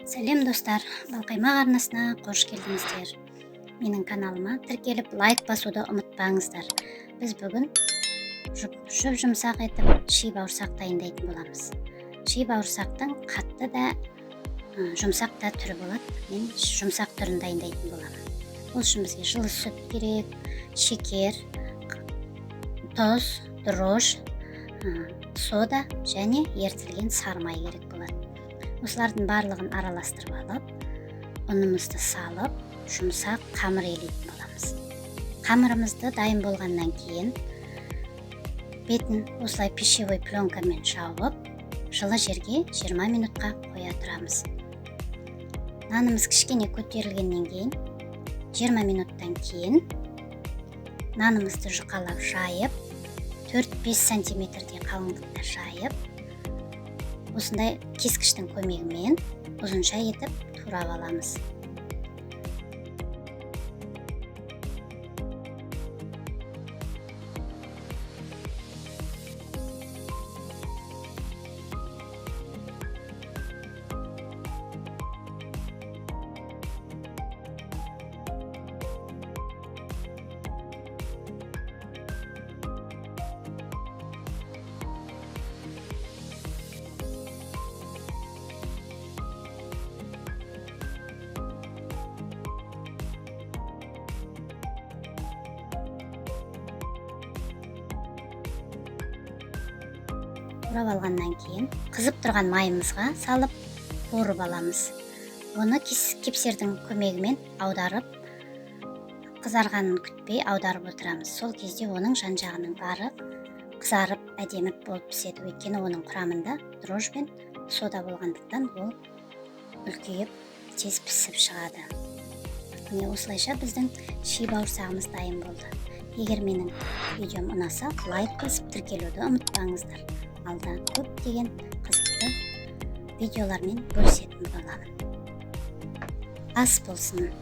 Сәлем достар, Балқаймақ арнасына қош келдіңіздер. Менің каналыма тіркеліп лайк басуды ұмытпаңыздар. Біз бүгін жұмсақ етіп ши бауырсақ дайындайтын боламыз. Ши бауырсақтың қатты да жұмсақ та түрі болады. Мен жұмсақ түрін дайындайтын боламын. Ол үшін бізге жылы сүт керек, шекер, тұз, дрож, сода және ертілген сары май керек болады. Осылардың барлығын араластырып алып, ұнымызды салып, жұмсақ қамыр елейтін боламыз. Қамырымызды дайын болғаннан кейін бетін осылай пищевой пленкамен жауып, жылы жерге 20 минутқа қоя тұрамыз. Нанымыз кішкене көтерілгеннен кейін 20 минуттан кейін нанымызды жұқалап жайып, 4-5 сантиметрдей қалыңдықта жайып, осындай кескіштің көмегімен ұзынша етіп турап аламыз. Турап алғаннан кейін қызып тұрған майымызға салып қуырып аламыз. Оны кепсердің көмегімен аударып, қызарғанын күтпей аударып отырамыз. Сол кезде оның жан-жағының бары қызарып әдемі болып піседі. Өйткені оның құрамында дрож бен сода болғандықтан ол үлкейіп тез пісіп шығады. Міне осылайша біздің ши бауырсағымыз дайын болды. Егер менің видеом ұнаса, лайк басып тіркелуді ұмытпаңыздар. Алда көптеген қызықты видеолармен бөлісетін боламын. Ас болсын.